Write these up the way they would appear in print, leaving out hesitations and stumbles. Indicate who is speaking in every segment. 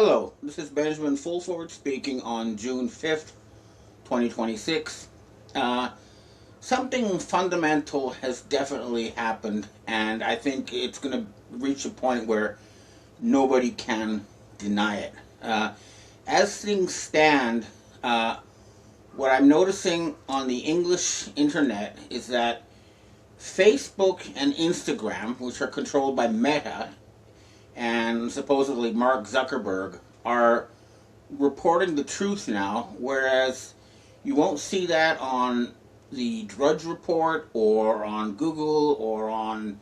Speaker 1: Hello, this is Benjamin Fulford speaking on June 5th, 2026. Something fundamental has definitely happened, and I think it's going to reach a point where nobody can deny it. As things stand, what I'm noticing on the English internet is that Facebook and Instagram, which are controlled by Meta and supposedly Mark Zuckerberg, are reporting the truth now, whereas you won't see that on the Drudge Report or on Google or on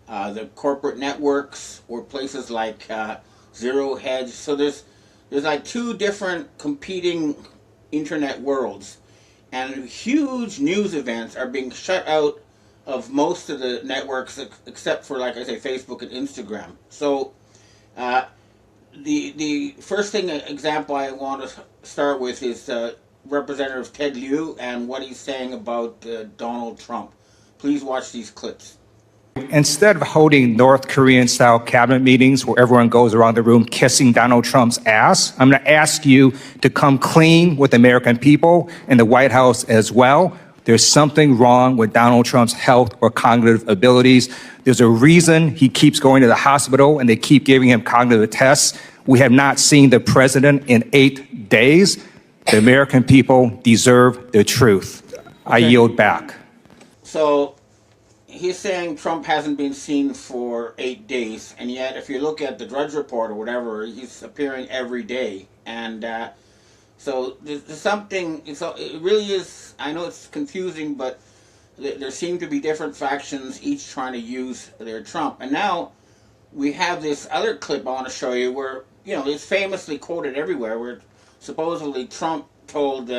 Speaker 1: the corporate networks or places like Zero Hedge. So there's like two different competing internet worlds, and huge news events are being shut out of most of the networks except for, like I say, Facebook and Instagram. So the first example I want to start with is Representative Ted Lieu and what he's saying about Donald Trump. Please watch these clips.
Speaker 2: Instead of holding North Korean-style cabinet meetings where everyone goes around the room kissing Donald Trump's ass, I'm going to ask you to come clean with the American people and the White House as well. There's something wrong with Donald Trump's health or cognitive abilities. There's a reason he keeps going to the hospital and they keep giving him cognitive tests. We have not seen the president in 8 days. The American people deserve the truth. I yield back.
Speaker 1: So he's saying Trump hasn't been seen for 8 days, and yet if you look at the Drudge Report or whatever, he's appearing every day. And so there's something, it really is, I know it's confusing, but there seem to be different factions, each trying to use their Trump. And now we have this other clip I want to show you where, it's famously quoted everywhere, where supposedly Trump told,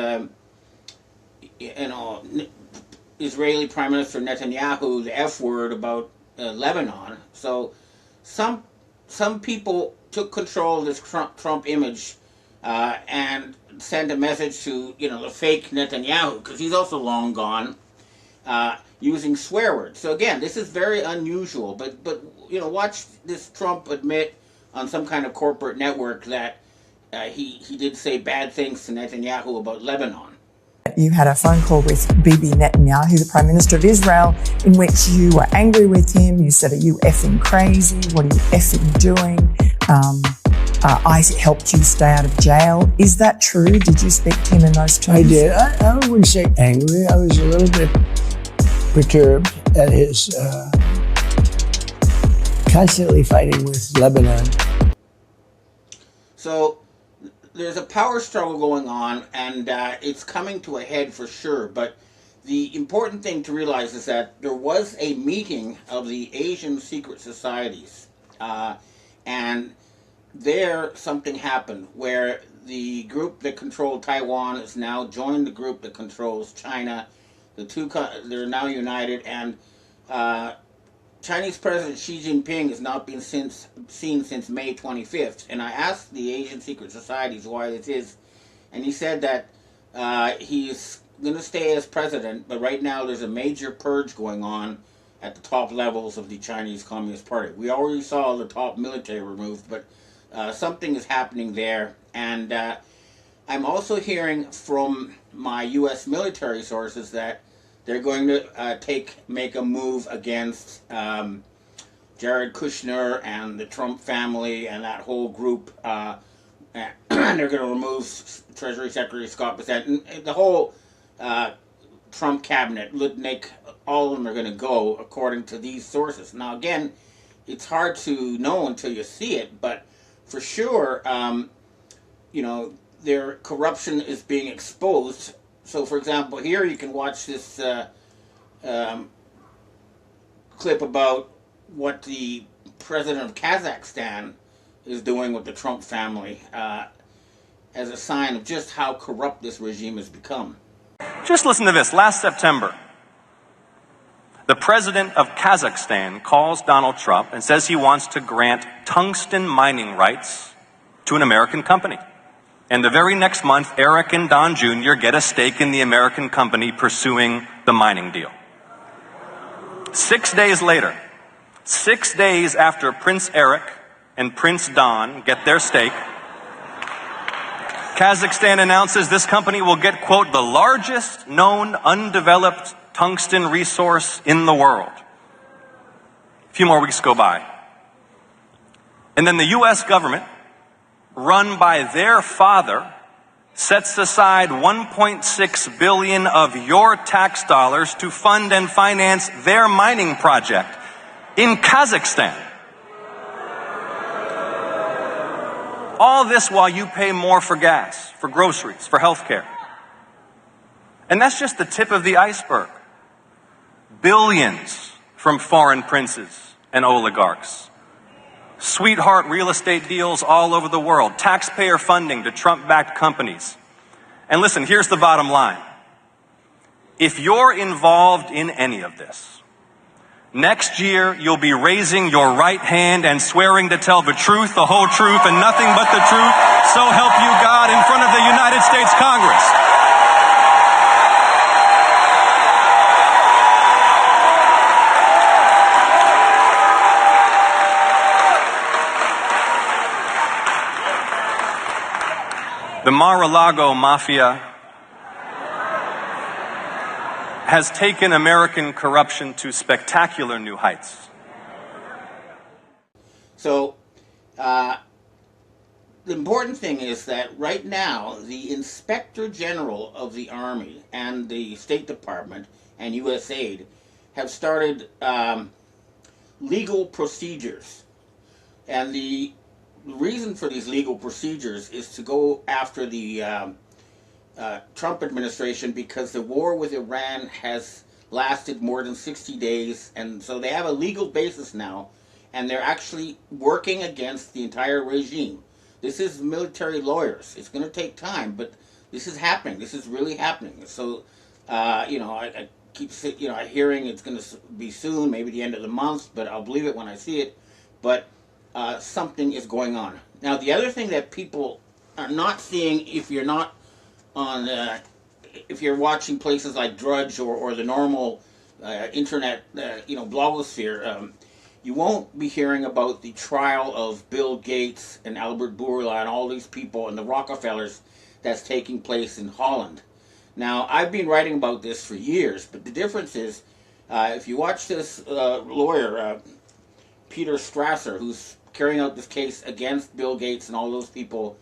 Speaker 1: Israeli Prime Minister Netanyahu the F word about Lebanon. So some people took control of this Trump image and sent a message to, the fake Netanyahu, because he's also long gone, using swear words. So again, this is very unusual, but watch this Trump admit on some kind of corporate network that he did say bad things to Netanyahu about Lebanon.
Speaker 3: You had a phone call with Bibi Netanyahu, the Prime Minister of Israel, in which you were angry with him. You said, "Are you effing crazy? What are you effing doing? I helped you stay out of jail." Is that true? Did you speak to him in those terms?
Speaker 4: I did. I wouldn't say angry. I was a little bit perturbed at his constantly fighting with Lebanon.
Speaker 1: So there's a power struggle going on, and it's coming to a head for sure. But the important thing to realize is that there was a meeting of the Asian secret societies, and there something happened where the group that controlled Taiwan has now joined the group that controls China. They're now united, and Chinese President Xi Jinping has not been seen since May 25th. And I asked the Asian secret societies why this is, and he said that he's going to stay as president, but right now there's a major purge going on at the top levels of the Chinese Communist Party. We already saw the top military removed, but something is happening there. And I'm also hearing from my U.S. military sources that they're going to make a move against Jared Kushner and the Trump family and that whole group. And they're going to remove Treasury Secretary Scott Bessent. And the whole Trump cabinet, Lutnick, all of them are going to go, according to these sources. Now, again, it's hard to know until you see it, but for sure, their corruption is being exposed. So, for example, here you can watch this clip about what the president of Kazakhstan is doing with the Trump family as a sign of just how corrupt this regime has become.
Speaker 5: Just listen to this. Last September, the president of Kazakhstan calls Donald Trump and says he wants to grant tungsten mining rights to an American company. And the very next month, Eric and Don Jr. get a stake in the American company pursuing the mining deal. 6 days later, 6 days after Prince Eric and Prince Don get their stake, Kazakhstan announces this company will get, quote, the largest known undeveloped tungsten resource in the world. A few more weeks go by. And then the U.S. government, run by their father, sets aside $1.6 billion of your tax dollars to fund and finance their mining project in Kazakhstan. All this while you pay more for gas, for groceries, for healthcare. And that's just the tip of the iceberg. Billions from foreign princes and oligarchs. Sweetheart real estate deals all over the world. Taxpayer funding to Trump-backed companies. And listen, here's the bottom line. If you're involved in any of this, next year, you'll be raising your right hand and swearing to tell the truth, the whole truth, and nothing but the truth, so help you God, in front of the United States Congress. The Mar-a-Lago Mafia has taken American corruption to spectacular new heights.
Speaker 1: So, the important thing is that right now, the Inspector General of the Army and the State Department and USAID have started legal procedures. And the reason for these legal procedures is to go after the Trump administration, because the war with Iran has lasted more than 60 days, and so they have a legal basis now, and they're actually working against the entire regime. This is military lawyers. It's going to take time, but this is happening. This is really happening. So, I keep hearing it's going to be soon, maybe the end of the month, but I'll believe it when I see it. But something is going on. Now, the other thing that people are not seeing, if you're not on, if you're watching places like Drudge or the normal internet, blogosphere, you won't be hearing about the trial of Bill Gates and Albert Bourla and all these people and the Rockefellers that's taking place in Holland. Now, I've been writing about this for years, but the difference is, if you watch this lawyer, Peter Strasser, who's carrying out this case against Bill Gates and all those people,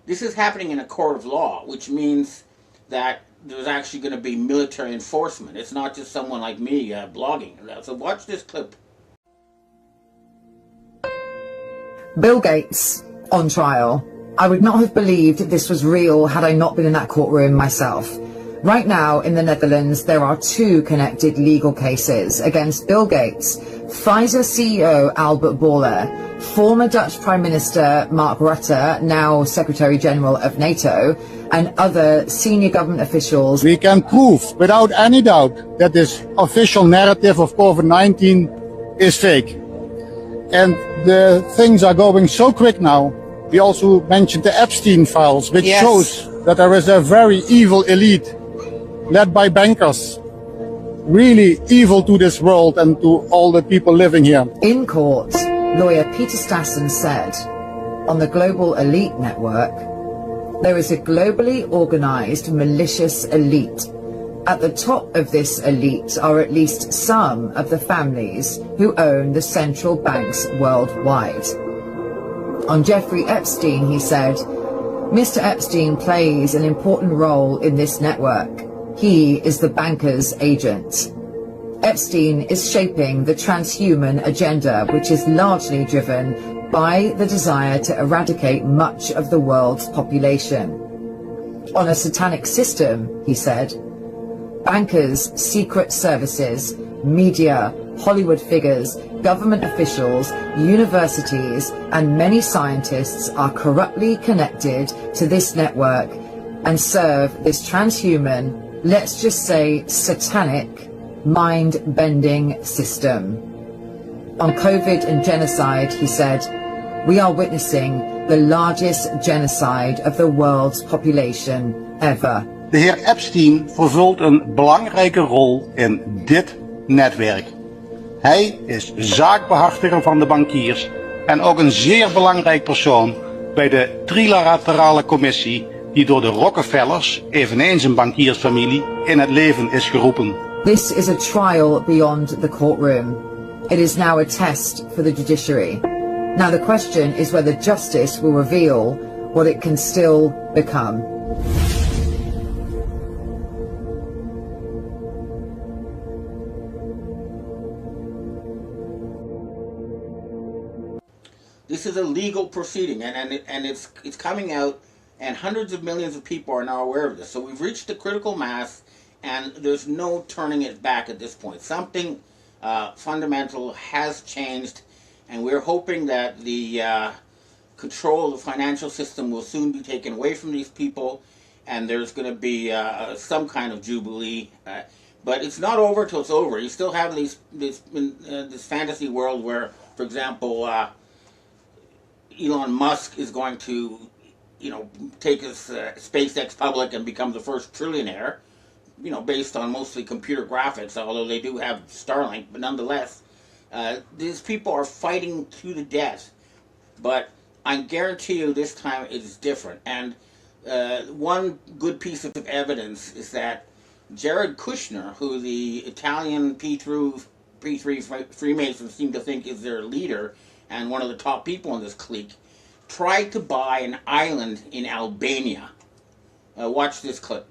Speaker 1: this is happening in a court of law, which means that there's actually going to be military enforcement. It's not just someone like me blogging. So watch this clip.
Speaker 6: Bill Gates on trial. I would not have believed this was real had I not been in that courtroom myself. Right now in the Netherlands, there are two connected legal cases against Bill Gates, Pfizer CEO Albert Bourla, former Dutch Prime Minister Mark Rutte, now Secretary General of NATO, and other senior government officials.
Speaker 7: We can prove without any doubt that this official narrative of COVID-19 is fake. And the things are going so quick now. We also mentioned the Epstein files, which shows that there is a very evil elite led by bankers, really evil to this world and to all the people living here.
Speaker 6: In court, lawyer Peter Stassen said, on the Global Elite Network, there is a globally organized malicious elite. At the top of this elite are at least some of the families who own the central banks worldwide. On Jeffrey Epstein, he said, Mr. Epstein plays an important role in this network. He is the banker's agent. Epstein is shaping the transhuman agenda, which is largely driven by the desire to eradicate much of the world's population. On a satanic system, he said, bankers, secret services, media, Hollywood figures, government officials, universities, and many scientists are corruptly connected to this network and serve this transhuman, let's just say satanic, mind-bending system. On COVID and genocide, he said, we are witnessing the largest genocide of the world's population ever.
Speaker 7: De heer Epstein vervult een belangrijke rol in dit netwerk. Hij is zaakbehartiger van de bankiers en ook een zeer belangrijk persoon bij de trilaterale commissie die door de Rockefellers, eveneens een bankiersfamilie, in het leven is geroepen.
Speaker 6: This is a trial beyond the courtroom. It is now a test for the judiciary. Now the question is whether justice will reveal what it can still become.
Speaker 1: This is a legal proceeding, and it's coming out, and hundreds of millions of people are now aware of this. So we've reached a critical mass, and there's no turning it back at this point. Something fundamental has changed, and we're hoping that the control of the financial system will soon be taken away from these people, and there's going to be some kind of jubilee. But it's not over till it's over. You still have this fantasy world where, for example, Elon Musk is going to, take his SpaceX public and become the first trillionaire, based on mostly computer graphics, although they do have Starlink, but nonetheless, these people are fighting to the death. But I guarantee you this time it is different. And one good piece of evidence is that Jared Kushner, who the Italian P3 Freemasons seem to think is their leader and one of the top people in this clique, tried to buy an island in Albania. Watch this clip.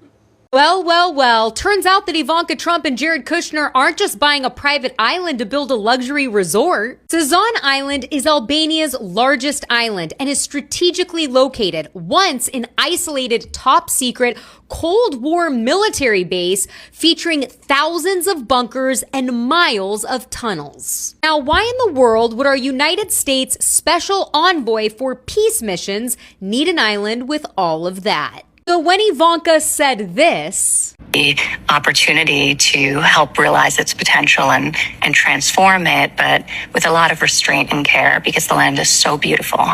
Speaker 8: Well, turns out that Ivanka Trump and Jared Kushner aren't just buying a private island to build a luxury resort. Sazan Island is Albania's largest island and is strategically located, once an isolated top-secret Cold War military base featuring thousands of bunkers and miles of tunnels. Now, why in the world would our United States Special Envoy for Peace missions need an island with all of that? So when Ivanka said this,
Speaker 9: the opportunity to help realize its potential and transform it, but with a lot of restraint and care, because the land is so beautiful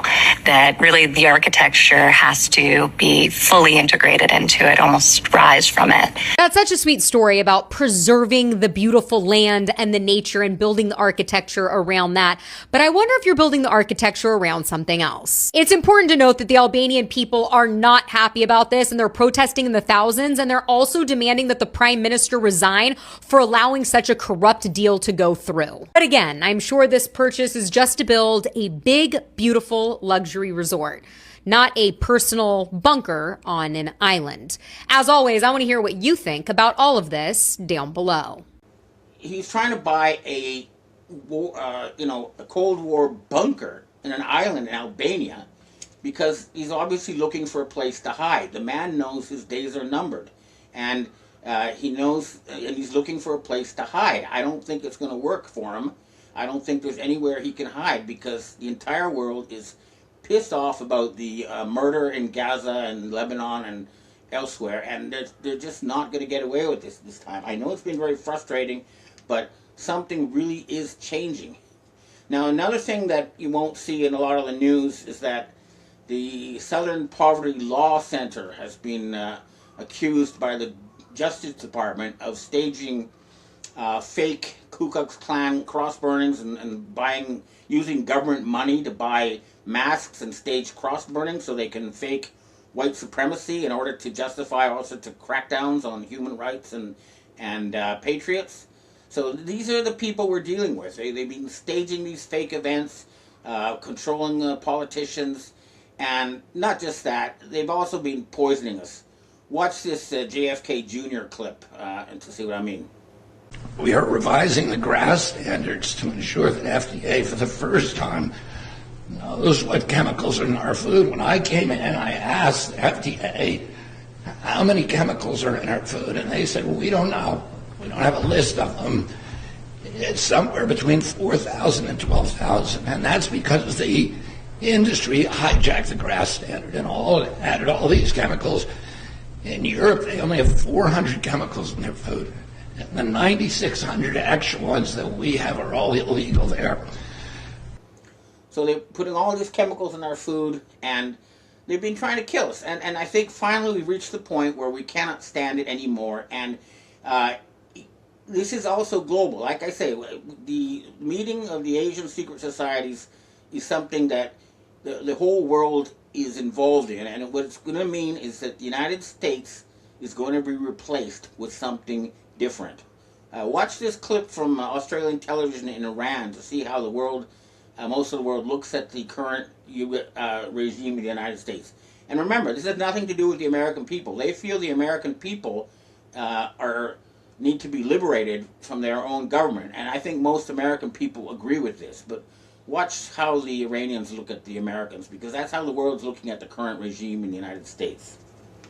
Speaker 9: that really the architecture has to be fully integrated into it, almost rise from it.
Speaker 8: That's such a sweet story about preserving the beautiful land and the nature and building the architecture around that. But I wonder if you're building the architecture around something else. It's important to note that the Albanian people are not happy about this, and they're protesting in the thousands, and they're also demanding that the prime minister resign for allowing such a corrupt deal to go through. But again, I'm sure this purchase is just to build a big, beautiful luxury resort, not a personal bunker on an island. As always, I want to hear what you think about all of this down below.
Speaker 1: He's trying to buy a Cold War bunker in an island in Albania because he's obviously looking for a place to hide. The man knows his days are numbered. And he knows, and he's looking for a place to hide. I don't think it's going to work for him. I don't think there's anywhere he can hide because the entire world is pissed off about the murder in Gaza and Lebanon and elsewhere, and they're just not going to get away with this time. I know it's been very frustrating, but something really is changing. Now, another thing that you won't see in a lot of the news is that the Southern Poverty Law Center has been accused by the Justice Department of staging fake Ku Klux Klan cross burnings and using government money to buy masks and stage cross burnings so they can fake white supremacy in order to justify all sorts of crackdowns on human rights and patriots. So these are the people we're dealing with. They've been staging these fake events, controlling politicians, and not just that, they've also been poisoning us. Watch this JFK Jr. clip to see what I mean.
Speaker 10: We are revising the GRAS standards to ensure that FDA, for the first time, knows what chemicals are in our food. When I came in, I asked the FDA how many chemicals are in our food, and they said, well, we don't know. We don't have a list of them. It's somewhere between 4,000 and 12,000, and that's because the industry hijacked the GRAS standard and added all these chemicals. In Europe, they only have 400 chemicals in their food. And the 9,600 actual ones that we have are all illegal there.
Speaker 1: So they're putting all these chemicals in our food, and they've been trying to kill us. And I think finally we've reached the point where we cannot stand it anymore. And this is also global. Like I say, the meeting of the Asian secret societies is something that the whole world is involved in, and what it's going to mean is that the United States is going to be replaced with something different. Watch this clip from Australian television in Iran to see how the world, most of the world, looks at the current regime of the United States. And remember, this has nothing to do with the American people. They feel the American people need to be liberated from their own government, and I think most American people agree with this. But watch how the Iranians look at the Americans, because that's how the world's looking at the current regime in the United States.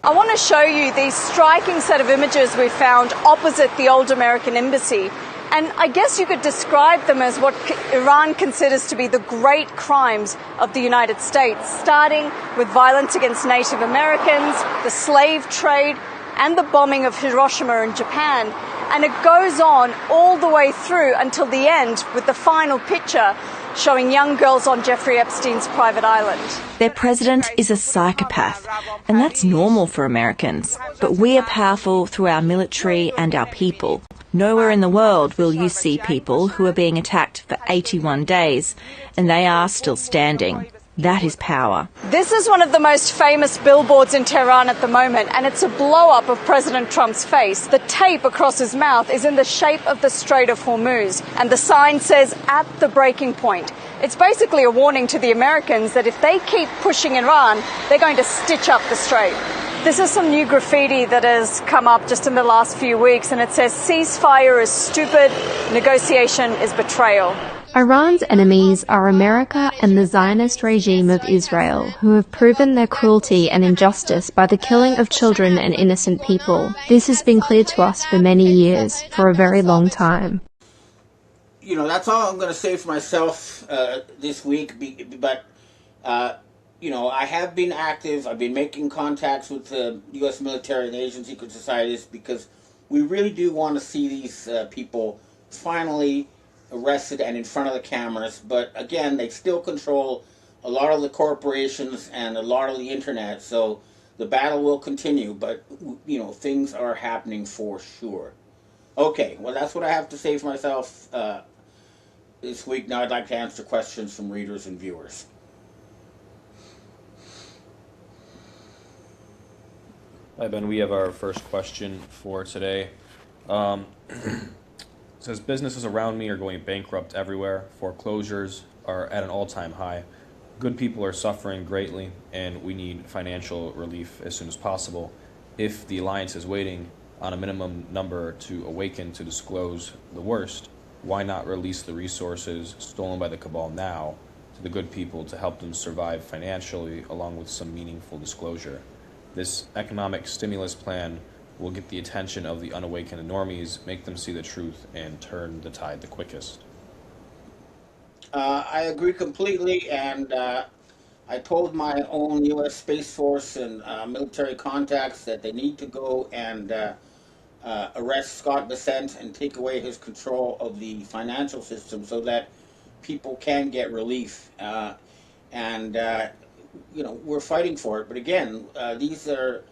Speaker 11: I want to show you these striking set of images we found opposite the old American embassy. And I guess you could describe them as what Iran considers to be the great crimes of the United States, starting with violence against Native Americans, the slave trade, and the bombing of Hiroshima in Japan. And it goes on all the way through until the end, with the final picture showing young girls on Jeffrey Epstein's private island.
Speaker 12: Their president is a psychopath, and that's normal for Americans. But we are powerful through our military and our people. Nowhere in the world will you see people who are being attacked for 81 days, and they are still standing. That is power.
Speaker 11: This is one of the most famous billboards in Tehran at the moment, and it's a blow-up of President Trump's face. The tape across his mouth is in the shape of the Strait of Hormuz, and the sign says, "At the breaking point." It's basically a warning to the Americans that if they keep pushing Iran, they're going to stitch up the strait. This is some new graffiti that has come up just in the last few weeks, and it says, "Ceasefire is stupid, negotiation is betrayal."
Speaker 13: Iran's enemies are America and the Zionist regime of Israel, who have proven their cruelty and injustice by the killing of children and innocent people. This has been clear to us for many years, for a very long time.
Speaker 1: You know, that's all I'm going to say for myself this week, but you know, I have been active. I've been making contacts with the U.S. military and Asian secret societies, because we really do want to see these people finally arrested and in front of the cameras. But again, they still control a lot of the corporations and a lot of the internet, so the battle will continue. But you know, things are happening for sure. Okay, well, that's what I have to say for myself this week. Now I'd like to answer questions from readers and viewers.
Speaker 14: Hi, Ben. We have our first question for today. It says, businesses around me are going bankrupt everywhere. Foreclosures are at an all-time high. Good people are suffering greatly, and we need financial relief as soon as possible. If the Alliance is waiting on a minimum number to awaken to disclose the worst, why not release the resources stolen by the cabal now to the good people to help them survive financially, along with some meaningful disclosure? This economic stimulus plan will get the attention of the unawakened normies, make them see the truth, and turn the tide the quickest.
Speaker 1: I agree completely, and I told my own U.S. Space Force and military contacts that they need to go and arrest Scott Bessent and take away his control of the financial system so that people can get relief. You know, we're fighting for it. But again, these are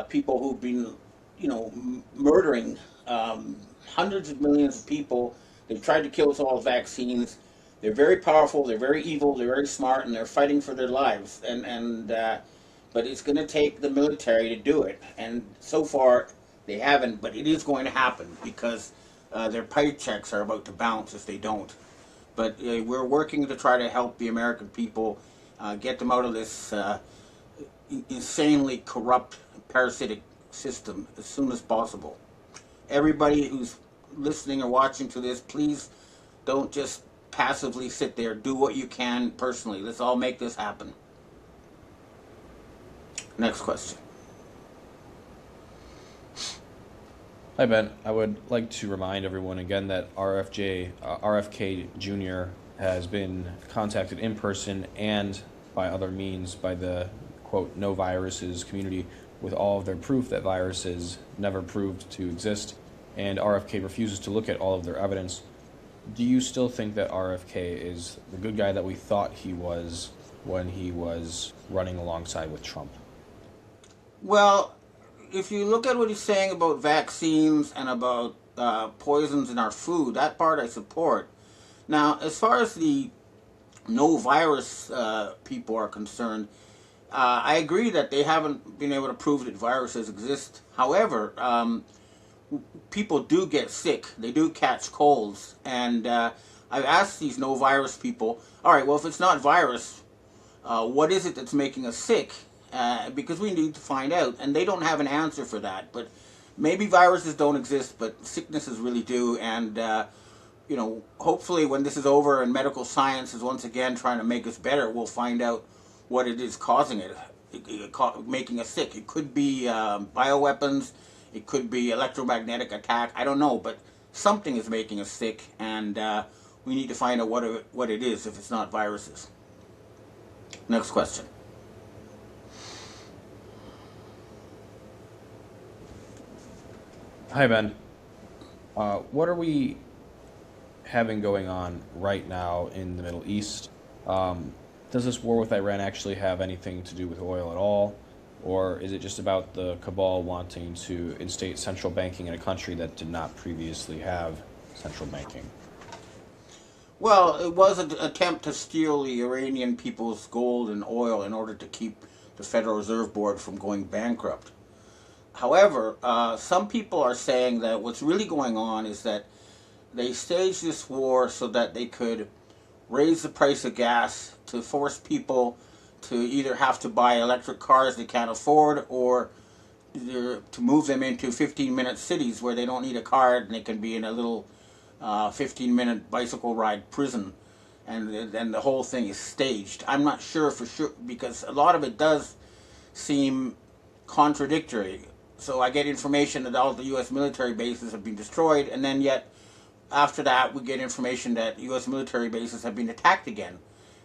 Speaker 1: people who've been, you know, murdering hundreds of millions of people. They've tried to kill us all with vaccines. They're very powerful, they're very evil, they're very smart, and they're fighting for their lives. But it's going to take the military to do it. And so far, they haven't, but it is going to happen, because their paychecks are about to bounce if they don't. But we're working to try to help the American people get them out of this insanely corrupt, parasitic system as soon as possible. Everybody who's listening or watching to this, please don't just passively sit there. Do what you can personally. Let's all make this happen. Next question.
Speaker 14: Hi, Ben. I would like to remind everyone again that RFK Jr. has been contacted in person and by other means by the, quote, no viruses community with all of their proof that viruses never proved to exist, and RFK refuses to look at all of their evidence. Do you still think that RFK is the good guy that we thought he was when he was running alongside with Trump?
Speaker 1: Well, if you look at what he's saying about vaccines and about poisons in our food, that part I support. Now, as far as the no virus people are concerned, I agree that they haven't been able to prove that viruses exist. However, people do get sick. They do catch colds. And I've asked these no virus people, all right, well, if it's not virus, what is it that's making us sick? Because we need to find out. And they don't have an answer for that. But maybe viruses don't exist, but sicknesses really do. And, you know, hopefully when this is over and medical science is once again trying to make us better, we'll find out what it is causing it, making us sick. It could be bioweapons. It could be electromagnetic attack. I don't know, but something is making us sick, and we need to find out what it is if it's not viruses. Next question.
Speaker 14: Hi, Ben. What are we having going on right now in the Middle East? Does this war with Iran actually have anything to do with oil at all? Or is it just about the cabal wanting to instate central banking in a country that did not previously have central banking?
Speaker 1: Well, it was an attempt to steal the Iranian people's gold and oil in order to keep the Federal Reserve Board from going bankrupt. However, some people are saying that what's really going on is that they staged this war so that they could raise the price of gas to force people to either have to buy electric cars they can't afford, or to move them into 15-minute cities where they don't need a card and they can be in a little 15-minute bicycle ride prison, and then the whole thing is staged. I'm not sure for sure, because a lot of it does seem contradictory. So I get information that all the U.S. military bases have been destroyed, and then yet after that we get information that U.S. military bases have been attacked again.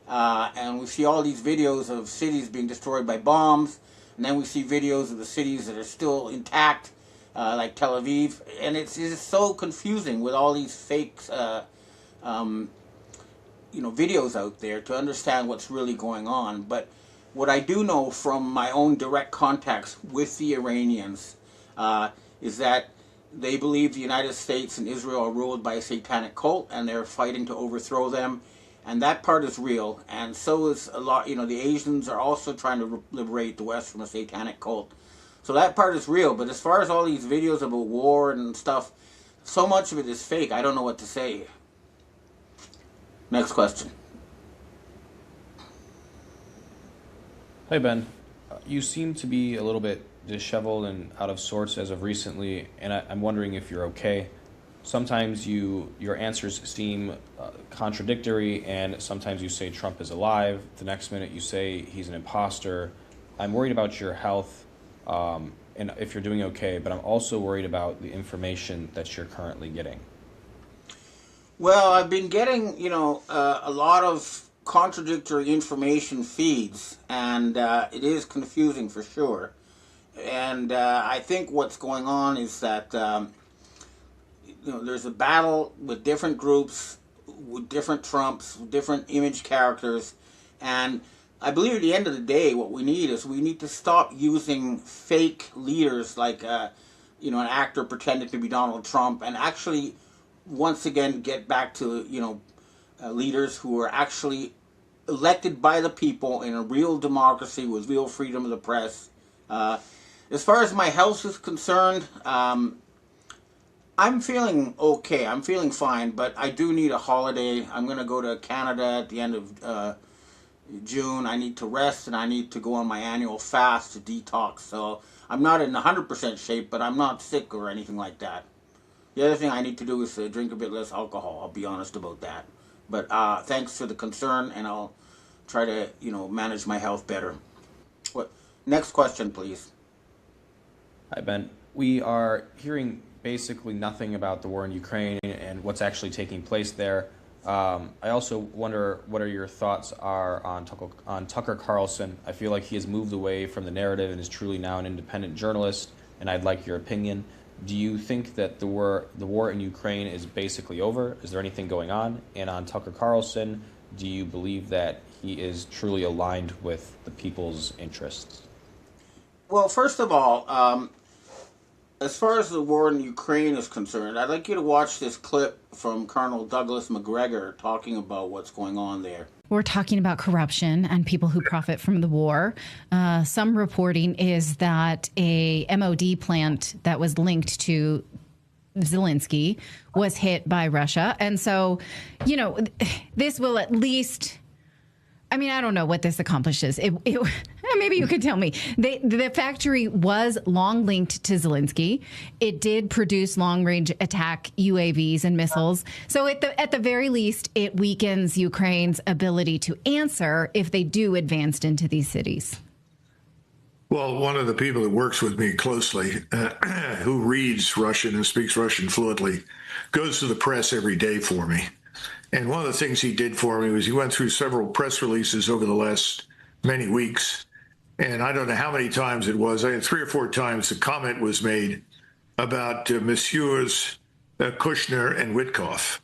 Speaker 1: And we see all these videos of cities being destroyed by bombs, and then we see videos of the cities that are still intact, like Tel Aviv, and it's just so confusing with all these fake, videos out there to understand what's really going on. But what I do know from my own direct contacts with the Iranians is that they believe the United States and Israel are ruled by a satanic cult, and they're fighting to overthrow them. And that part is real, and so is a lot, the Asians are also trying to liberate the West from a satanic cult. So that part is real, but as far as all these videos about war and stuff, so much of it is fake, I don't know what to say. Next question.
Speaker 14: Hi, Ben. You seem to be a little bit disheveled and out of sorts as of recently, and I'm wondering if you're okay. Sometimes your answers seem contradictory, and sometimes you say Trump is alive. The next minute you say he's an imposter. I'm worried about your health and if you're doing okay, but I'm also worried about the information that you're currently getting.
Speaker 1: Well, I've been getting, a lot of contradictory information feeds, and it is confusing for sure. And I think what's going on is that there's a battle with different groups, with different Trumps, with different image characters, and I believe at the end of the day what we need to stop using fake leaders like an actor pretending to be Donald Trump, and actually once again get back to leaders who are actually elected by the people in a real democracy with real freedom of the press. As far as my health is concerned, I'm feeling okay. I'm feeling fine, but I do need a holiday. I'm going to go to Canada at the end of June. I need to rest, and I need to go on my annual fast to detox. So I'm not in 100% shape, but I'm not sick or anything like that. The other thing I need to do is drink a bit less alcohol. I'll be honest about that. But thanks for the concern, and I'll try to, manage my health better. Next question, please.
Speaker 14: Hi, Ben. We are hearing basically nothing about the war in Ukraine and what's actually taking place there. I also wonder what are your thoughts are on Tucker Carlson. I feel like he has moved away from the narrative and is truly now an independent journalist, and I'd like your opinion. Do you think that the war in Ukraine is basically over? Is there anything going on? And on Tucker Carlson, do you believe that he is truly aligned with the people's interests?
Speaker 1: Well, first of all, as far as the war in Ukraine is concerned, I'd like you to watch this clip from Colonel Douglas Macgregor talking about what's going on there.
Speaker 15: we're talking about corruption and people who profit from the war. Some reporting is that a MOD plant that was linked to Zelensky was hit by Russia. And so, you know, this will at least, I mean, I don't know what this accomplishes. Maybe you could tell me. The factory was long linked to Zelensky. It did produce long-range attack UAVs and missiles. So at the very least, it weakens Ukraine's ability to answer if they do advance into these cities.
Speaker 16: Well, one of the people that works with me closely, who reads Russian and speaks Russian fluently, goes to the press every day for me. And one of the things he did for me was he went through several press releases over the last many weeks. And I don't know how many times it was. I had 3 or 4 times the comment was made about Messieurs Kushner and Witkoff,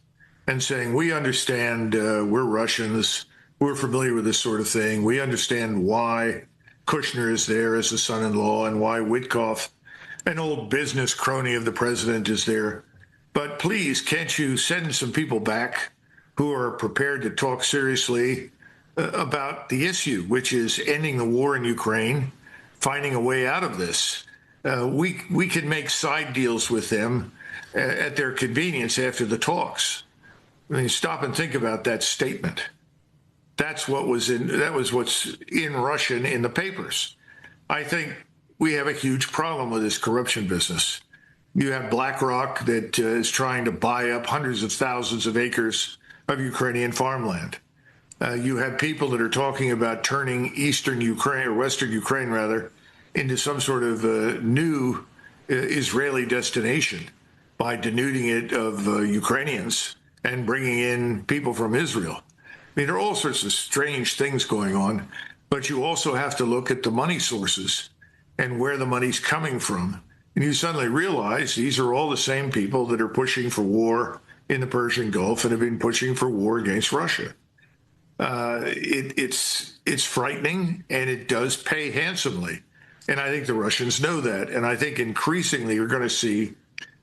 Speaker 16: and saying, we understand, we're Russians, we're familiar with this sort of thing. We understand why Kushner is there as a son-in-law and why Witkoff, an old business crony of the president, is there. But please, can't you send some people back who are prepared to talk seriously about the issue, which is ending the war in Ukraine, finding a way out of this? We can make side deals with them at their convenience after the talks. I mean, stop and think about that statement. That was what's in Russian in the papers. I think we have a huge problem with this corruption business. You have BlackRock that is trying to buy up hundreds of thousands of acres of Ukrainian farmland. You have people that are talking about turning eastern Ukraine, or western Ukraine rather, into some sort of new Israeli destination by denuding it of Ukrainians and bringing in people from Israel. I mean, there are all sorts of strange things going on, but you also have to look at the money sources and where the money's coming from. And you suddenly realize these are all the same people that are pushing for war in the Persian Gulf and have been pushing for war against Russia. It's frightening, and it does pay handsomely. And I think the Russians know that. And I think increasingly you're going to see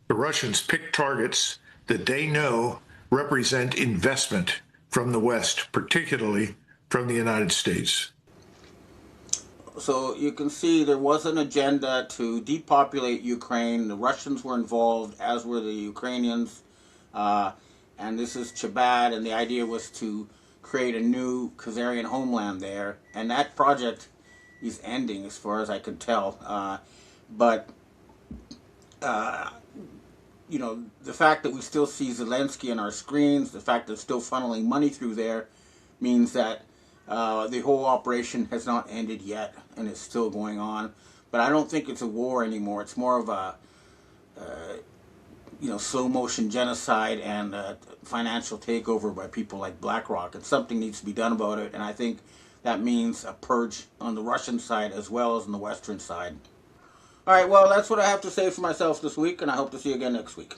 Speaker 16: the Russians pick targets that they know represent investment from the West, particularly from the United States.
Speaker 1: So you can see there was an agenda to depopulate Ukraine. The Russians were involved, as were the Ukrainians. And this is Chabad, and the idea was to create a new Khazarian homeland there. And that project is ending, as far as I could tell. You know, the fact that we still see Zelensky on our screens, the fact that it's still funneling money through there, means that the whole operation has not ended yet, and it's still going on. But I don't think it's a war anymore. It's more of a, slow motion genocide and financial takeover by people like BlackRock. And something needs to be done about it. And I think that means a purge on the Russian side as well as on the Western side. All right, well, that's what I have to say for myself this week, and I hope to see you again next week.